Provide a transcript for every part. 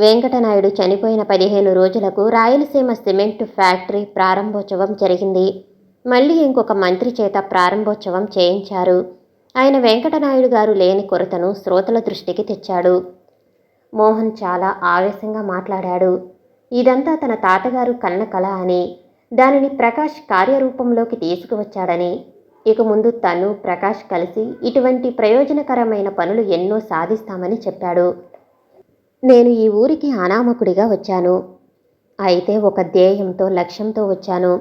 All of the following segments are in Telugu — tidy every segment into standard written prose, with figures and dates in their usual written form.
వెంకటనాయుడు చనిపోయిన 15 రోజులకు రాయలసీమ సిమెంటు ఫ్యాక్టరీ ప్రారంభోత్సవం జరిగింది. మళ్ళీ ఇంకొక మంత్రి చేత ప్రారంభోత్సవం చేయించారు. ఆయన వెంకటనాయుడు గారు లేని కొరతను శ్రోతల దృష్టికి తెచ్చాడు. మోహన్ చాలా ఆవేశంగా మాట్లాడాడు. ఇదంతా తన తాతగారు కన్న కల అని, దానిని ప్రకాష్ కార్యరూపంలోకి తీసుకువచ్చాడని, ఇక ముందు తను ప్రకాష్ కలిసి ఇటువంటి ప్రయోజనకరమైన పనులు ఎన్నో సాధిస్తామని చెప్పాడు. నేను ఈ ఊరికి అనామకుడిగా వచ్చాను. అయితే ఒక ధ్యేయంతో, లక్ష్యంతో వచ్చాను.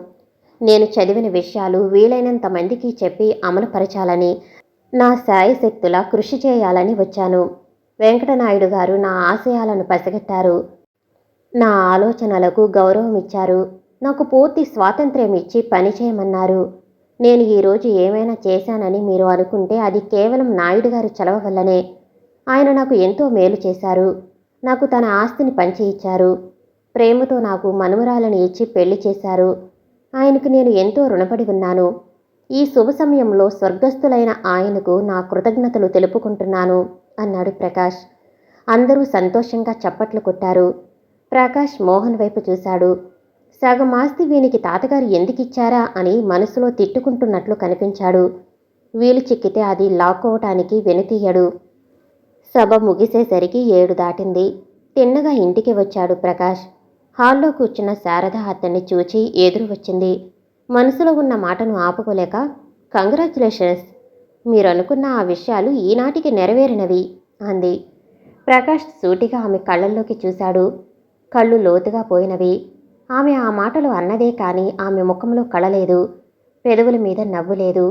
నేను చదివిన విషయాలు వీలైనంత మందికి చెప్పి అమలుపరచాలని, నా శాయశక్తులా కృషి చేయాలని వచ్చాను. వెంకటనాయుడు గారు నా ఆశయాలను పసిగట్టారు. నా ఆలోచనలకు గౌరవం ఇచ్చారు. నాకు పూర్తి స్వాతంత్ర్యం ఇచ్చి పనిచేయమన్నారు. నేను ఈరోజు ఏమైనా చేశానని మీరు అనుకుంటే అది కేవలం నాయుడు గారి చలవ వల్లనే. ఆయన నాకు ఎంతో మేలు చేశారు. నాకు తన ఆస్తిని పంచి ఇచ్చారు. ప్రేమతో నాకు మనుమరాలను ఇచ్చి పెళ్లి చేశారు. ఆయనకు నేను ఎంతో రుణపడి ఉన్నాను. ఈ శుభ సమయంలో స్వర్గస్థులైన ఆయనకు నా కృతజ్ఞతలు తెలుపుకుంటున్నాను అన్నాడు ప్రకాష్. అందరూ సంతోషంగా చప్పట్లు కొట్టారు. ప్రకాష్ మోహన్ వైపు చూశాడు. సగం ఆస్తి వీనికి తాతగారు ఎందుకిచ్చారా అని మనసులో తిట్టుకుంటున్నట్లు కనిపించాడు. వీలు చిక్కితే అది లాక్కోవటానికి వెనుతీయడు. సభ ముగిసేసరికి 7 దాటింది. తిన్నగా ఇంటికి వచ్చాడు ప్రకాష్. హాల్లో కూర్చున్న శారద అతన్ని చూచి ఎదురు వచ్చింది. మనసులో ఉన్న మాటను ఆపుకోలేక, కంగ్రాచ్యులేషన్స్, మీరనుకున్న ఆ విషయాలు ఈనాటికి నెరవేరినవి అంది. ప్రకాష్ సూటిగా ఆమె కళ్ళల్లోకి చూశాడు. కళ్ళు లోతుగా పోయినవి. ఆమె ఆ మాటలు అన్నదే కానీ ఆమె ముఖంలో కళలేదు, పెదవుల మీద నవ్వు లేదు.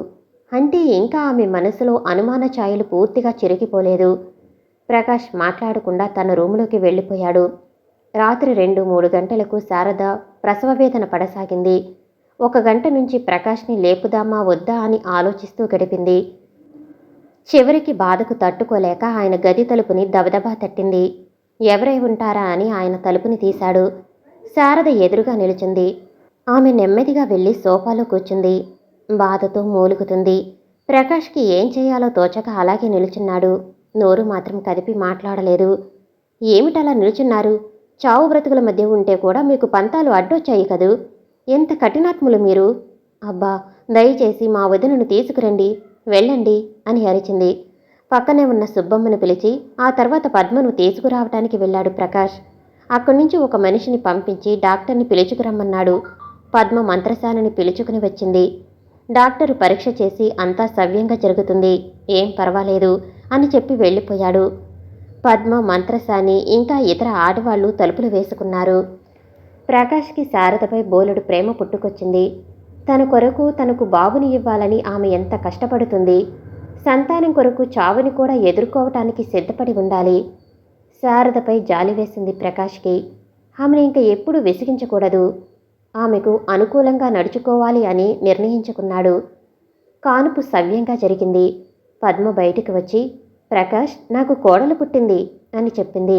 అంటే ఇంకా ఆమె మనసులో అనుమాన ఛాయలు పూర్తిగా చిరిగిపోలేదు. ప్రకాష్ మాట్లాడకుండా తన రూములోకి వెళ్ళిపోయాడు. రాత్రి 2-3 గంటలకు శారద ప్రసవవేదన పడసాగింది. 1 గంట నుంచి ప్రకాష్ని లేపుదామా వద్దా అని ఆలోచిస్తూ గడిపింది. చివరికి బాధకు తట్టుకోలేక ఆయన గది తలుపుని దబదబా తట్టింది. ఎవరై ఉంటారా అని ఆయన తలుపుని తీశాడు. శారద ఎదురుగా నిలుచుంది. ఆమె నెమ్మదిగా వెళ్ళి సోఫాలో కూర్చుంది. బాధతో మూలుగుతుంది. ప్రకాష్కి ఏం చేయాలో తోచక అలాగే నిలుచున్నాడు. నోరు మాత్రం కదిపి మాట్లాడలేదు. ఏమిటలా నిలుచున్నారు? చావు బ్రతుకుల మధ్య ఉంటే కూడా మీకు పంతాలు అడ్డొచ్చాయి కదూ. ఎంత కఠినాత్ములు మీరు. అబ్బా, దయచేసి మా వదినను తీసుకురండి, వెళ్ళండి అని అరిచింది. పక్కనే ఉన్న సుబ్బమ్మను పిలిచి ఆ తర్వాత పద్మను తీసుకురావటానికి వెళ్ళాడు ప్రకాష్. అక్కడి నుంచి ఒక మనిషిని పంపించి డాక్టర్ని పిలుచుకురమ్మన్నాడు. పద్మ మంత్రసానిని పిలుచుకుని వచ్చింది. డాక్టరు పరీక్ష చేసి అంతా సవ్యంగా జరుగుతుంది, ఏం పర్వాలేదు అని చెప్పి వెళ్ళిపోయాడు. పద్మ, మంత్రసాని ఇంకా ఇతర ఆడవాళ్లు తలుపులు వేసుకున్నారు. ప్రకాష్కి శారదపై బోలెడు ప్రేమ పుట్టుకొచ్చింది. తన కొరకు తనకు బాబుని ఇవ్వాలని ఆమె ఎంత కష్టపడుతుంది. సంతానం కొరకు చావుని కూడా ఎదుర్కోవటానికి సిద్ధపడి ఉండాలి. శారదపై జాలి వేసింది ప్రకాష్కి. ఆమెను ఇంక ఎప్పుడూ విసిగించకూడదు. ఆమెకు అనుకూలంగా నడుచుకోవాలి అని నిర్ణయించుకున్నాడు. కానుపు సవ్యంగా జరిగింది. పద్మ బయటికి వచ్చి, ప్రకాష్, నాకు కోడలు పుట్టింది అని చెప్పింది.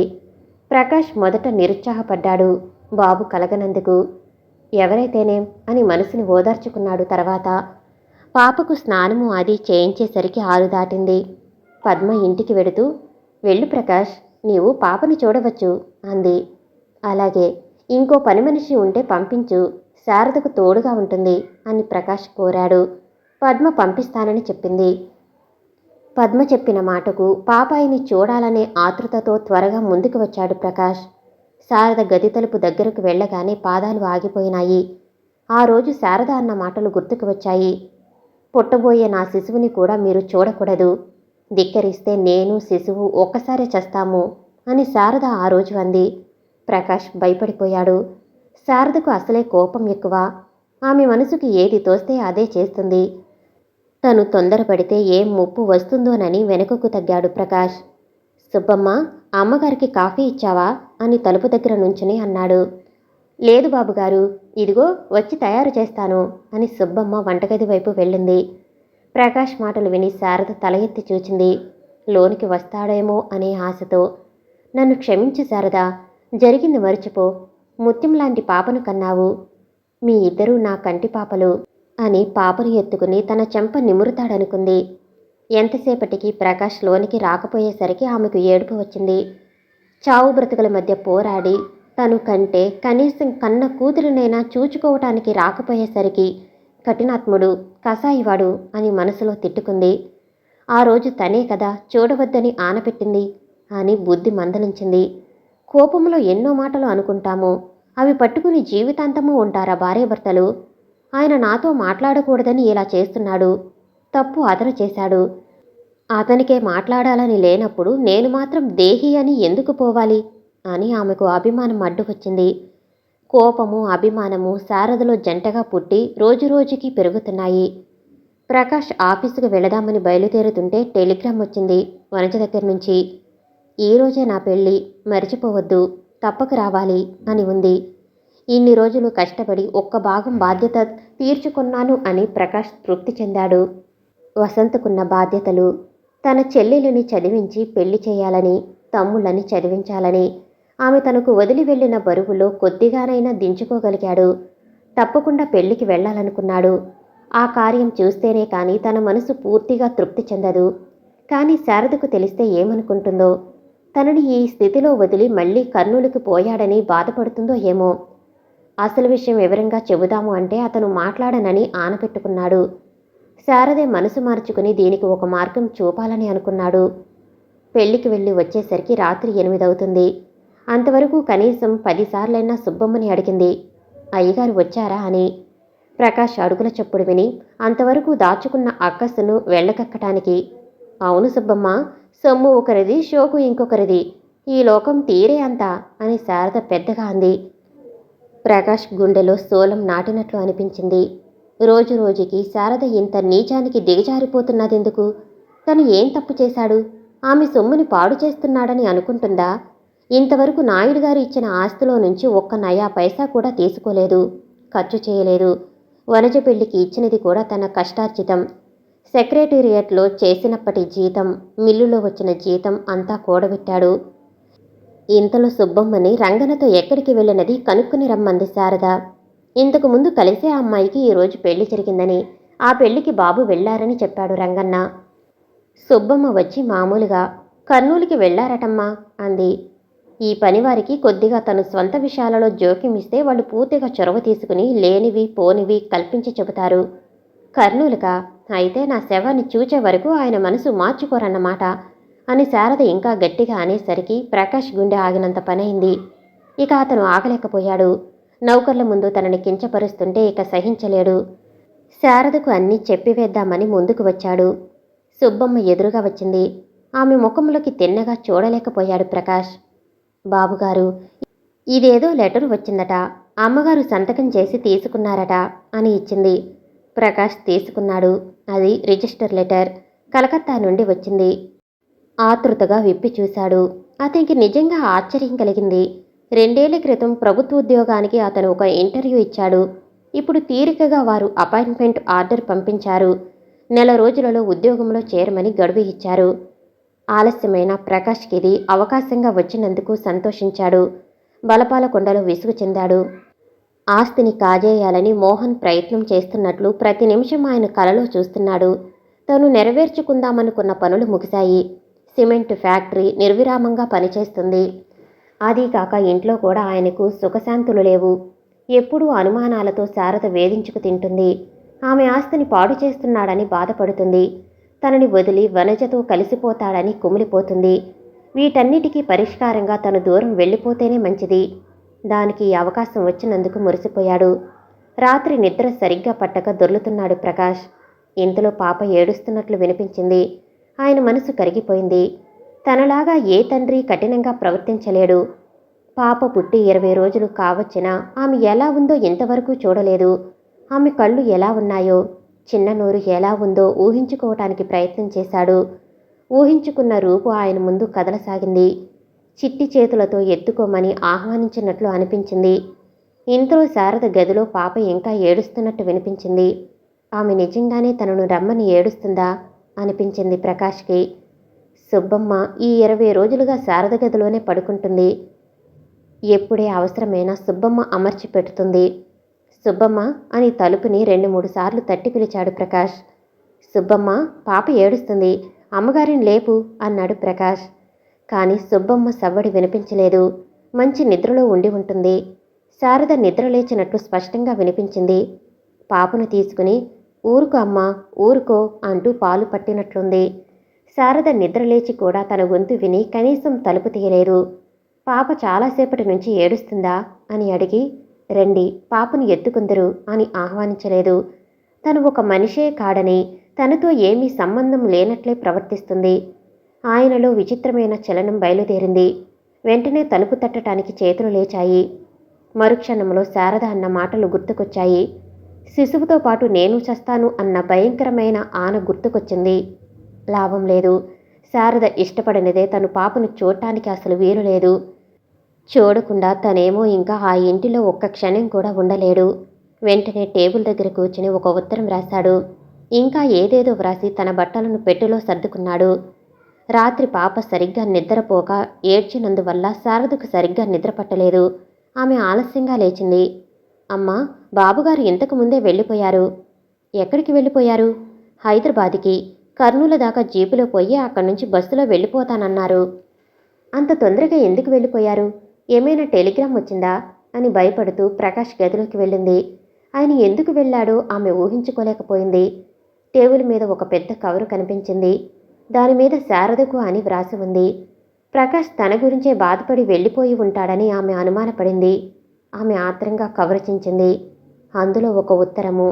ప్రకాష్ మొదట నిరుత్సాహపడ్డాడు, బాబు కలగనందుకు. ఎవరైతేనేం అని మనసుని ఓదార్చుకున్నాడు. తర్వాత పాపకు స్నానము అది చేయించేసరికి 6 దాటింది. పద్మ ఇంటికి వెడుతూ, వెళ్ళు ప్రకాష్, నీవు పాపని చూడవచ్చు అంది. అలాగే, ఇంకో పని మనిషి ఉంటే పంపించు, శారదకు తోడుగా ఉంటుంది అని ప్రకాష్ కోరాడు. పద్మ పంపిస్తానని చెప్పింది. పద్మ చెప్పిన మాటకు పాపాయిని చూడాలనే ఆతృతతో త్వరగా ముందుకు వచ్చాడు ప్రకాష్. శారద గది తలుపు దగ్గరకు వెళ్ళగానే పాదాలు ఆగిపోయినాయి. ఆ రోజు శారద అన్న మాటలు గుర్తుకు వచ్చాయి. పుట్టబోయే నా శిశువుని కూడా మీరు చూడకూడదు. ధిక్కరిస్తే నేను, శిశువు ఒక్కసారే చస్తాము అని శారద ఆ రోజు అంది. ప్రకాష్ భయపడిపోయాడు. శారదకు అసలే కోపం ఎక్కువ. ఆమె మనసుకి ఏది తోస్తే అదే చేస్తుంది. తను తొందరపడితే ఏం ముప్పు వస్తుందోనని వెనుకకు తగ్గాడు ప్రకాష్. సుబ్బమ్మ, అమ్మగారికి కాఫీ ఇచ్చావా అని తలుపు దగ్గర నుంచుని అన్నాడు. లేదు బాబుగారు, ఇదిగో వచ్చి తయారు చేస్తాను అని సుబ్బమ్మ వంటగది వైపు వెళ్ళింది. ప్రకాష్ మాటలు విని శారద తల ఎత్తి చూచింది. లోనికి వస్తాడేమో అనే ఆశతో. నన్ను క్షమించు శారదా, జరిగింది మరిచిపో. ముత్యం లాంటి పాపను కన్నావు. మీ ఇద్దరూ నా కంటి పాపలు అని పాపను ఎత్తుకుని తన చెంప నిమురుతాడనుకుంది. ఎంతసేపటికి ప్రకాష్ లోనికి రాకపోయేసరికి ఆమెకు ఏడుపు వచ్చింది. చావు బ్రతుకుల మధ్య పోరాడి తను కంటే కనీసం కన్న కూతురినైనా చూచుకోవటానికి రాకపోయేసరికి కఠినాత్ముడు, కసాయివాడు అని మనసులో తిట్టుకుంది. ఆ రోజు తనే కదా చూడవద్దని ఆనపెట్టింది అని బుద్ధి మందలించింది. కోపంలో ఎన్నో మాటలు అనుకుంటాము, అవి పట్టుకుని జీవితాంతమూ ఉంటారా భార్యాభర్తలు? ఆయన నాతో మాట్లాడకూడదని ఇలా చేస్తున్నాడు, తప్పు అతను చేశాడు, అతనికే మాట్లాడాలని లేనప్పుడు నేను మాత్రం దేహి అని ఎందుకు పోవాలి అని ఆమెకు అభిమానం అడ్డుకొచ్చింది. కోపము, అభిమానము శారదలో జంటగా పుట్టి రోజురోజుకి పెరుగుతున్నాయి. ప్రకాష్ ఆఫీసుకు వెళదామని బయలుదేరుతుంటే టెలిగ్రామ్ వచ్చింది వనజ దగ్గర నుంచి. ఈరోజే నా పెళ్ళి, మరిచిపోవద్దు, తప్పక రావాలి అని ఉంది. ఇన్ని రోజులు కష్టపడి ఒక్క భాగం బాధ్యత తీర్చుకున్నాను అని ప్రకాష్ తృప్తి చెందాడు. వసంతకున్న బాధ్యతలు, తన చెల్లెలిని చదివించి పెళ్లి చేయాలని, తమ్ముళ్ళని చదివించాలని, ఆమె తనకు వదిలి వెళ్ళిన బరువులో కొద్దిగానైనా దించుకోగలిగాడు. తప్పకుండా పెళ్లికి వెళ్లాలనుకున్నాడు. ఆ కార్యం చూస్తేనే కానీ తన మనసు పూర్తిగా తృప్తి చెందదు. కానీ శారదకు తెలిస్తే ఏమనుకుంటుందో, తనని ఈ స్థితిలో వదిలి మళ్లీ కర్నూలుకు పోయాడని బాధపడుతుందో ఏమో. అసలు విషయం వివరంగా చెబుదాము అంటే అతను మాట్లాడనని ఆనపెట్టుకున్నాడు. శారదే మనసు మార్చుకుని దీనికి ఒక మార్గం చూపాలని అనుకున్నాడు. పెళ్లికి వెళ్ళి వచ్చేసరికి రాత్రి 8 అవుతుంది. అంతవరకు కనీసం 10 సార్లైనా సుబ్బమ్మని అడిగింది, అయ్యగారు వచ్చారా అని. ప్రకాష్ అడుగుల చప్పుడు విని అంతవరకు దాచుకున్న అక్కస్సును వెళ్ళకక్కటానికి, అవును సుబ్బమ్మ, సొమ్ము ఒకరిది, షోకు ఇంకొకరిది, ఈ లోకం తీరే అంతా అని శారద పెద్దగా అంది. ప్రకాష్ గుండెలో శూలం నాటినట్లు అనిపించింది. రోజు రోజుకి శారద ఇంత నీచానికి దిగజారిపోతున్నదెందుకు? తను ఏం తప్పు చేశాడు? ఆమె సొమ్ముని పాడు చేస్తున్నాడని అనుకుంటుందా? ఇంతవరకు నాయుడు గారు ఇచ్చిన ఆస్తిలో నుంచి ఒక్క నయా పైసా కూడా తీసుకోలేదు, ఖర్చు చేయలేదు. వనజ పెళ్లికి ఇచ్చినది కూడా తన కష్టార్జితం. సెక్రటేరియట్లో చేసినప్పటి జీతం, మిల్లులో వచ్చిన జీతం అంతా కూడబెట్టాడు. ఇంతలో సుబ్బమ్మని రంగనతో ఎక్కడికి వెళ్ళినది కనుక్కుని రమ్మంది శారద. ఇంతకు ముందు కలిసే అమ్మాయికి ఈరోజు పెళ్లి జరిగిందని, ఆ పెళ్లికి బాబు వెళ్లారని చెప్పాడు రంగన్న. సుబ్బమ్మ వచ్చి మామూలుగా కర్నూలుకి వెళ్లారటమ్మా అంది. ఈ పనివారికి కొద్దిగా తను స్వంత విషయాలలో జోక్యమిస్తే వాళ్ళు పూర్తిగా చొరవ తీసుకుని లేనివి పోనివి కల్పించి చెబుతారు. కర్నూలుగా? అయితే నా శవాన్ని చూచే వరకు ఆయన మనసు మార్చుకోరన్నమాట అని శారద ఇంకా గట్టిగా అనేసరికి ప్రకాష్ గుండె ఆగినంత పనైంది. ఇక అతను ఆగలేకపోయాడు. నౌకర్ల ముందు తనని కించపరుస్తుంటే ఇక సహించలేడు. శారదకు అన్నీ చెప్పివేద్దామని ముందుకు వచ్చాడు. సుబ్బమ్మ ఎదురుగా వచ్చింది. ఆమె ముఖంలోకి తిన్నగా చూడలేకపోయాడు ప్రకాష్. బాబుగారు, ఇదేదో లెటరు వచ్చిందట, అమ్మగారు సంతకం చేసి తీసుకున్నారట అని ఇచ్చింది. ప్రకాష్ తీసుకున్నాడు. అది రిజిస్టర్ లెటర్, కలకత్తా నుండి వచ్చింది. ఆతృతగా విప్పి చూశాడు. అతనికి నిజంగా ఆశ్చర్యం కలిగింది. 2 ఏళ్ల క్రితం ప్రభుత్వోద్యోగానికి అతను ఒక ఇంటర్వ్యూ ఇచ్చాడు. ఇప్పుడు తీరికగా వారు అపాయింట్మెంట్ ఆర్డర్ పంపించారు. నెల రోజులలో ఉద్యోగంలో చేరమని గడువు ఇచ్చారు. ఆలస్యమైన ప్రకాష్కిది అవకాశంగా వచ్చినందుకు సంతోషించాడు. బలపాలకొండలో విసుగు చెందాడు. ఆస్తిని కాజేయాలని మోహన్ ప్రయత్నం చేస్తున్నట్లు ప్రతి నిమిషం ఆయన కలలో చూస్తున్నాడు. తను నెరవేర్చుకుందామనుకున్న పనులు ముగిశాయి. సిమెంట్ ఫ్యాక్టరీ నిర్విరామంగా పనిచేస్తుంది. అదీకాక ఇంట్లో కూడా ఆయనకు సుఖశాంతులు లేవు. ఎప్పుడూ అనుమానాలతో శారద వేధించుకు తింటుంది. ఆమె ఆస్తిని పాడు చేస్తున్నాడని బాధపడుతుంది. తనని వదిలి వనజతో కలిసిపోతాడని కుమిలిపోతుంది. వీటన్నిటికీ పరిష్కారంగా తను దూరం వెళ్ళిపోతేనే మంచిది. దానికి అవకాశం వచ్చినందుకు మురిసిపోయాడు. రాత్రి నిద్ర సరిగ్గా పట్టక దొర్లుతున్నాడు ప్రకాష్. ఇంతలో పాప ఏడుస్తున్నట్లు వినిపించింది. ఆయన మనసు కరిగిపోయింది. తనలాగా ఏ తండ్రి కఠినంగా ప్రవర్తించలేడు. పాప పుట్టి 20 రోజులు కావచ్చినా ఆమె ఎలా ఉందో ఇంతవరకు చూడలేదు. ఆమె కళ్ళు ఎలా ఉన్నాయో, చిన్న నోరు ఎలా ఉందో ఊహించుకోవటానికి ప్రయత్నం చేశాడు. ఊహించుకున్న రూపు ఆయన ముందు కదలసాగింది. చిట్టి చేతులతో ఎత్తుకోమని ఆహ్వానించినట్లు అనిపించింది. ఇంతలో శారద గదిలో పాప ఇంకా ఏడుస్తున్నట్టు వినిపించింది. ఆమె నిజంగానే తనను రమ్మని ఏడుస్తుందా అనిపించింది ప్రకాష్కి. సుబ్బమ్మ ఈ 20 రోజులుగా శారద గదిలోనే పడుకుంటుంది. ఎప్పుడే అవసరమైనా సుబ్బమ్మ అమర్చి పెడుతుంది. సుబ్బమ్మ అని తలుపుని 2-3 సార్లు తట్టి పిలిచాడు ప్రకాష్. సుబ్బమ్మ, పాప ఏడుస్తుంది, అమ్మగారిని లేపు అన్నాడు ప్రకాష్. కానీ సుబ్బమ్మ సవ్వడి వినిపించలేదు. మంచి నిద్రలో ఉండి ఉంటుంది. శారద నిద్రలేచినట్లు స్పష్టంగా వినిపించింది. పాపను తీసుకుని ఊరుకో అమ్మా, ఊరుకో అంటూ పాలు పట్టినట్లుంది. శారద నిద్రలేచి కూడా తన గొంతు విని కనీసం తలుపు తీయలేదు. పాప చాలాసేపటి నుంచి ఏడుస్తుందా అని అడిగి రండి పాపను ఎత్తుకుందరు అని ఆహ్వానించలేదు. తను ఒక మనిషే కాడని, తనతో ఏమీ సంబంధం లేనట్లే ప్రవర్తిస్తుంది. ఆయనలో విచిత్రమైన చలనం బయలుదేరింది. వెంటనే తలుపు తట్టడానికి చేతులు లేచాయి. మరుక్షణంలో శారద అన్న మాటలు గుర్తుకొచ్చాయి. శిశువుతో పాటు నేను చస్తాను అన్న భయంకరమైన ఆన గుర్తుకొచ్చింది. లాభం లేదు. శారద ఇష్టపడినదే తను పాపను చూడటానికి అసలు వీలు లేదు. చూడకుండా తనేమో ఇంకా ఆ ఇంటిలో ఒక్క క్షణం కూడా ఉండలేడు. వెంటనే టేబుల్ దగ్గర కూర్చుని ఒక ఉత్తరం రాశాడు. ఇంకా ఏదేదో వ్రాసి తన బట్టలను పెట్టెలో సర్దుకున్నాడు. రాత్రి పాప సరిగ్గా నిద్రపోక ఏడ్చినందువల్ల శారదకు సరిగ్గా నిద్ర పట్టలేదు. ఆమె ఆలస్యంగా లేచింది. అమ్మా, బాబుగారు ఇంతకు ముందే వెళ్ళిపోయారు. ఎక్కడికి వెళ్ళిపోయారు? హైదరాబాద్కి. కర్నూలు దాకా జీపులో పోయి అక్కడి నుంచి బస్సులో వెళ్ళిపోతానన్నారు. అంత తొందరగా ఎందుకు వెళ్ళిపోయారు? ఏమైనా టెలిగ్రామ్ వచ్చిందా అని భయపడుతూ ప్రకాష్ గదిలోకి వెళ్ళింది. ఆయన ఎందుకు వెళ్ళాడో ఆమె ఊహించుకోలేకపోయింది. టేబుల్ మీద ఒక పెద్ద కవరు కనిపించింది. దానిమీద శారదకు అని వ్రాసి ఉంది. ప్రకాష్ తన గురించే బాధపడి వెళ్ళిపోయి ఉంటాడని ఆమె అనుమానపడింది. ఆమె ఆత్రంగా కవరు చించింది. అందులో ఒక ఉత్తరము.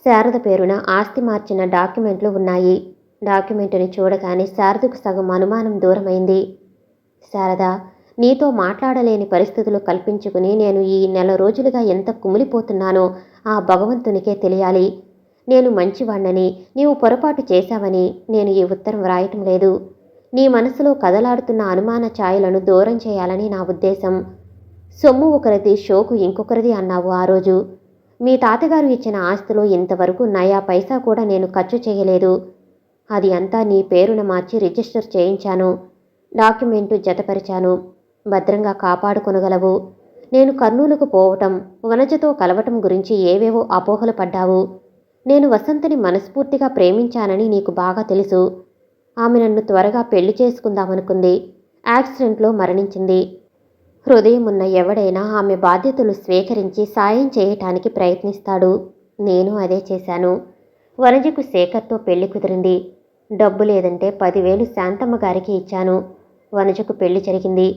శారద పేరున ఆస్తి మార్చిన డాక్యుమెంట్లు ఉన్నాయి. డాక్యుమెంటుని చూడగానే శారదకు సగం అనుమానం దూరమైంది. శారద, నీతో మాట్లాడలేని పరిస్థితులు కల్పించుకుని నేను ఈ నెల రోజులుగా ఎంత కుమిలిపోతున్నానో ఆ భగవంతునికే తెలియాలి. నేను మంచివాణ్ణని, నీవు పొరపాటు చేశావని నేను ఈ ఉత్తరం వ్రాయటం లేదు. నీ మనసులో కదలాడుతున్న అనుమాన ఛాయలను దూరం చేయాలని నా ఉద్దేశం. సొమ్ము ఒకరిది, షోకు ఇంకొకరిది అన్నావు ఆ రోజు. మీ తాతగారు ఇచ్చిన ఆస్తిలో ఇంతవరకు నయా పైసా కూడా నేను ఖర్చు చేయలేదు. అది అంతా నీ పేరున మార్చి రిజిస్టర్ చేయించాను. డాక్యుమెంటు జతపరిచాను. భద్రంగా కాపాడుకొనగలవు. నేను కర్నూలుకు పోవటం, వనజతో కలవటం గురించి ఏవేవో అపోహలు పడ్డావు. నేను వసంతని మనస్ఫూర్తిగా ప్రేమించానని నీకు బాగా తెలుసు. ఆమె నన్ను త్వరగా పెళ్లి చేసుకుందామనుకుంది. యాక్సిడెంట్లో మరణించింది. హృదయం ఉన్న ఎవడైనా ఆమె బాధ్యతలు స్వీకరించి సాయం చేయటానికి ప్రయత్నిస్తాడు. నేను అదే చేశాను. వనజకు శేఖర్తో పెళ్లి కుదిరింది. డబ్బు లేదంటే 10,000 శాంతమ్మ గారికి ఇచ్చాను. వనజకు పెళ్లి జరిగింది.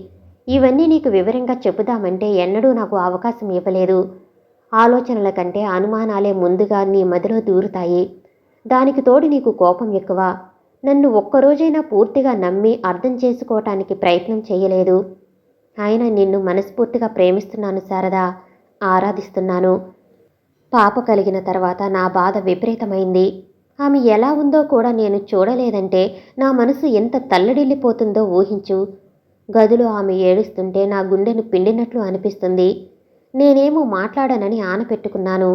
ఇవన్నీ నీకు వివరంగా చెబుదామంటే ఎన్నడూ నాకు అవకాశం ఇవ్వలేదు. ఆలోచనల కంటే అనుమానాలే ముందుగా నీ మదిలో దూరుతాయి. దానికి తోడు నీకు కోపం ఎక్కువ. నన్ను ఒక్కరోజైనా పూర్తిగా నమ్మి అర్థం చేసుకోవటానికి ప్రయత్నం చేయలేదు. అయినా నిన్ను మనస్ఫూర్తిగా ప్రేమిస్తున్నాను శారదా, ఆరాధిస్తున్నాను. పాప కలిగిన తర్వాత నా బాధ విపరీతమైంది. ఆమె ఎలా ఉందో కూడా నేను చూడలేదంటే నా మనసు ఎంత తల్లడిల్లిపోతుందో ఊహించు. గదిలో ఆమె ఏడుస్తుంటే నా గుండెను పిండినట్లు అనిపిస్తుంది. నేనేమో మాట్లాడనని ఆనపెట్టుకున్నాను.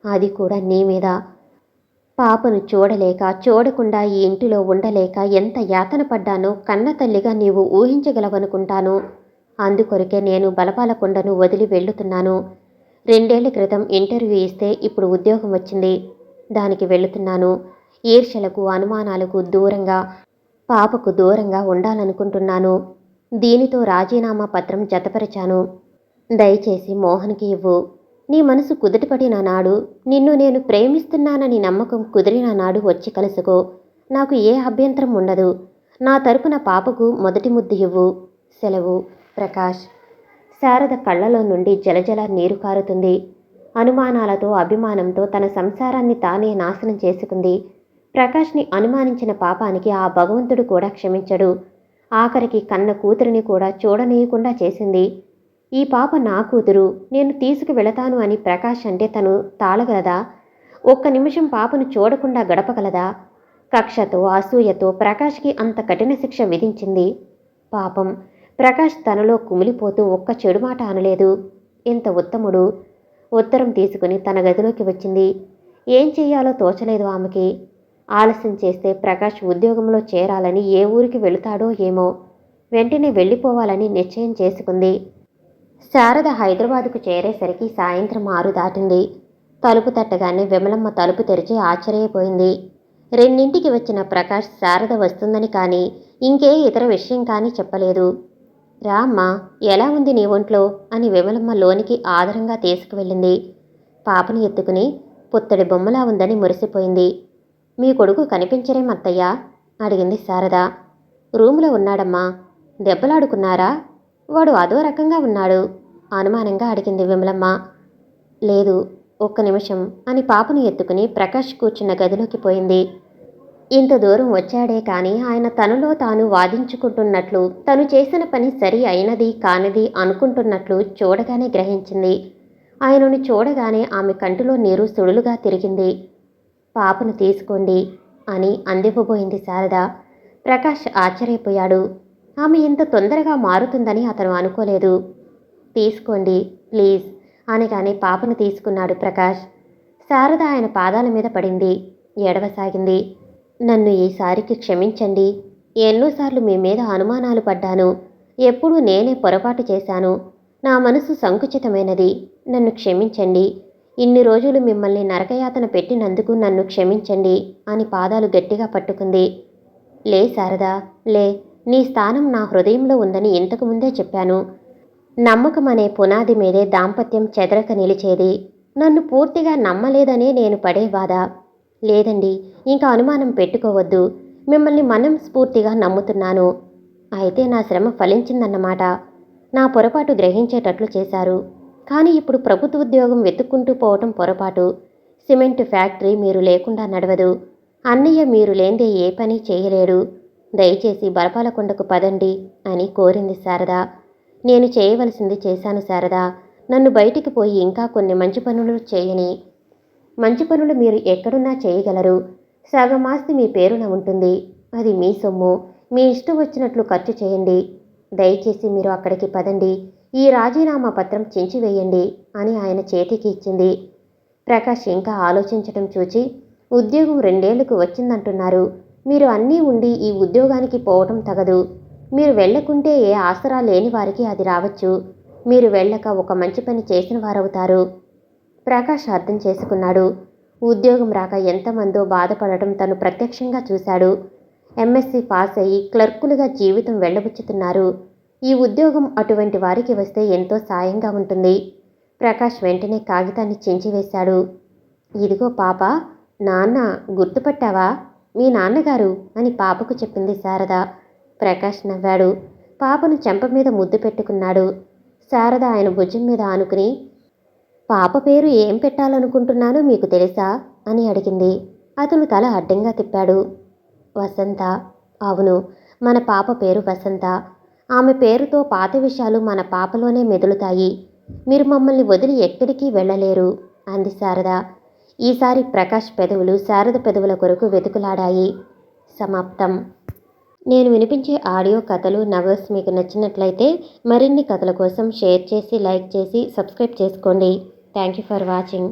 అది కూడా నీ మీద. పాపను చూడలేక, చూడకుండా ఈ ఇంటిలో ఉండలేక ఎంత యాతన పడ్డానో కన్న తల్లిగా నీవు ఊహించగలవనుకుంటాను. అందుకొరకే నేను బలపాలకొండను వదిలి వెళ్తున్నాను. 2 ఏళ్ల క్రితం ఇంటర్వ్యూ ఇస్తే ఇప్పుడు ఉద్యోగం వచ్చింది. దానికి వెళుతున్నాను. ఈర్ష్యలకు, అనుమానాలకు దూరంగా, పాపకు దూరంగా ఉండాలనుకుంటున్నాను. దీనితో రాజీనామా పత్రం జతపరిచాను. దయచేసి మోహన్కి ఇవ్వు. నీ మనసు కుదుటపడిన నాడు, నిన్ను నేను ప్రేమిస్తున్నానని నమ్మకం కుదిరిన నాడు వచ్చి కలుసుకో. నాకు ఏ అభ్యంతరం ఉండదు. నా తరపున పాపకు మొదటి ముద్దు ఇవ్వు. సెలవు, ప్రకాష్. శారద కళ్ళలో నుండి జలజల నీరు కారుతుంది. అనుమానాలతో, అభిమానంతో తన సంసారాన్ని తానే నాశనం చేసుకుంది. ప్రకాష్ని అనుమానించిన పాపానికి ఆ భగవంతుడు కూడా క్షమించడు. ఆఖరికి కన్న కూతురిని కూడా చూడనీయకుండా చేసింది. ఈ పాప నా కూతురు, నేను తీసుకువెళతాను అని ప్రకాష్ అంటే తను తాళగలదా? ఒక్క నిమిషం పాపను చూడకుండా గడపగలదా? కక్షతో, అసూయతో ప్రకాష్కి అంత కఠిన శిక్ష విధించింది. పాపం ప్రకాష్ తనలో కుమిలిపోతూ ఒక్క చెడు మాట అనలేదు. ఎంత ఉత్తముడు. ఉత్తరం తీసుకుని తన గదిలోకి వచ్చింది. ఏం చెయ్యాలో తోచలేదు ఆమెకి. ఆలస్యం చేస్తే ప్రకాష్ ఉద్యోగంలో చేరాలని ఏ ఊరికి వెళుతాడో ఏమో. వెంటనే వెళ్ళిపోవాలని నిశ్చయం చేసుకుంది. శారద హైదరాబాదుకు చేరేసరికి సాయంత్రం 6 దాటింది. తలుపు తట్టగానే విమలమ్మ తలుపు తెరిచి ఆశ్చర్యపోయింది. రెండింటికి వచ్చిన ప్రకాష్ శారద వస్తుందని కానీ ఇంకే ఇతర విషయం కానీ చెప్పలేదు. రా అమ్మా, ఎలా ఉంది నీ ఒంట్లో అని విమలమ్మ లోనికి ఆదరంగా తీసుకువెళ్ళింది. పాపను ఎత్తుకుని పుత్తడి బొమ్మలా ఉందని మురిసిపోయింది. మీ కొడుకు కనిపించరేం అత్తయ్యా అడిగింది శారద. రూములో ఉన్నాడమ్మా. దెబ్బలాడుకున్నారా? వాడు అదో రకంగా ఉన్నాడు అనుమానంగా అడిగింది విమలమ్మ. లేదు, ఒక్క నిమిషం అని పాపను ఎత్తుకుని ప్రకాష్ కూర్చున్న గదిలోకి పోయింది. ఇంత దూరం వచ్చాడే కానీ ఆయన తనలో తాను వాదించుకుంటున్నట్లు, తను చేసిన పని సరి అయినది కానిది అనుకుంటున్నట్లు చూడగానే గ్రహించింది. ఆయనను చూడగానే ఆమె కంటిలో నీరు సుడులుగా తిరిగింది. పాపను తీసుకోండి అని అందివ్వబోయింది శారద. ప్రకాష్ ఆశ్చర్యపోయాడు. ఆమె ఇంత తొందరగా మారుతుందని అతను అనుకోలేదు. తీసుకోండి ప్లీజ్ అనగానే పాపను తీసుకున్నాడు ప్రకాష్. శారద ఆయన పాదాల మీద పడింది, ఏడవసాగింది. నన్ను ఈసారికి క్షమించండి. ఎన్నోసార్లు మీ మీద అనుమానాలు పడ్డాను. ఎప్పుడూ నేనే పొరపాటు చేశాను. నా మనసు సంకుచితమైనది. నన్ను క్షమించండి. ఇన్ని రోజులు మిమ్మల్ని నరకయాతన పెట్టినందుకు నన్ను క్షమించండి అని పాదాలు గట్టిగా పట్టుకుంది. లే శారదా, లే. నీ స్థానం నా హృదయంలో ఉందని ఇంతకు ముందే చెప్పాను. నమ్మకం అనే పునాది మీదే దాంపత్యం చెదరక నిలిచేది. నన్ను పూర్తిగా నమ్మలేదనే నేను పడే బాధ. లేదండి, ఇంకా అనుమానం పెట్టుకోవద్దు. మిమ్మల్ని మనస్ఫూర్తిగా నమ్ముతున్నాను. అయితే నా శ్రమ ఫలించిందన్నమాట. నా పొరపాటు గ్రహించేటట్లు చేశారు. కానీ ఇప్పుడు ప్రభుత్వ ఉద్యోగం వెతుక్కుంటూ పోవటం పొరపాటు. సిమెంట్ ఫ్యాక్టరీ మీరు లేకుండా నడవదు. అన్నయ్య మీరు లేందే ఏ పని చేయలేడు. దయచేసి బరపాలకొండకు పదండి అని కోరింది శారద. నేను చేయవలసింది చేశాను శారదా. నన్ను బయటికి పోయి ఇంకా కొన్ని మంచి పనులు చేయని. మంచి పనులు మీరు ఎక్కడున్నా చేయగలరు. సగం ఆస్తి మీ పేరున ఉంటుంది. అది మీ సొమ్ము. మీ ఇష్టం వచ్చినట్లు ఖర్చు చేయండి. దయచేసి మీరు అక్కడికి పదండి. ఈ రాజీనామా పత్రం చించివేయండి అని ఆయన చేతికి ఇచ్చింది. ప్రకాష్ ఇంకా ఆలోచించటం చూచి, ఉద్యోగం 2 ఏళ్లకు వచ్చిందంటున్నారు. మీరు అన్నీ ఉండి ఈ ఉద్యోగానికి పోవటం తగదు. మీరు వెళ్లకుంటే ఏ ఆసరా లేని వారికి అది రావచ్చు. మీరు వెళ్ళక ఒక మంచి పని చేసిన వారవుతారు. ప్రకాష్ అర్థం చేసుకున్నాడు. ఉద్యోగం రాక ఎంతమందో బాధపడటం తను ప్రత్యక్షంగా చూశాడు. ఎంఎస్సి పాస్ అయ్యి క్లర్కులుగా జీవితం వెళ్ళబుచ్చుతున్నారు. ఈ ఉద్యోగం అటువంటి వారికి వస్తే ఎంతో సాయంగా ఉంటుంది. ప్రకాష్ వెంటనే కాగితాన్ని చించివేశాడు. ఇదిగో పాప, నాన్న గుర్తుపట్టావా? మీ నాన్నగారు అని పాపకు చెప్పింది శారద. ప్రకాష్ నవ్వాడు. పాపను చెంప మీద ముద్దు పెట్టుకున్నాడు. శారద ఆయన భుజం మీద ఆనుకుని, పాప పేరు ఏం పెట్టాలనుకుంటున్నానో మీకు తెలుసా అని అడిగింది. అతను తల అడ్డంగా తిప్పాడు. వసంత. అవును, మన పాప పేరు వసంత. ఆమె పేరుతో పాత విషయాలు మన పాపలోనే మెదులుతాయి. మీరు మమ్మల్ని వదిలి ఎక్కడికి వెళ్ళలేరు అంది శారద. ఈసారి ప్రకాష్ పెదవులు శారద పెదవుల కొరకు వెతుకులాడాయి. సమాప్తం. నేను వినిపించే ఆడియో కథలు, నవల్స్ మీకు నచ్చినట్లయితే మరిన్ని కథల కోసం షేర్ చేసి, లైక్ చేసి, సబ్స్క్రైబ్ చేసుకోండి. Thank you for watching.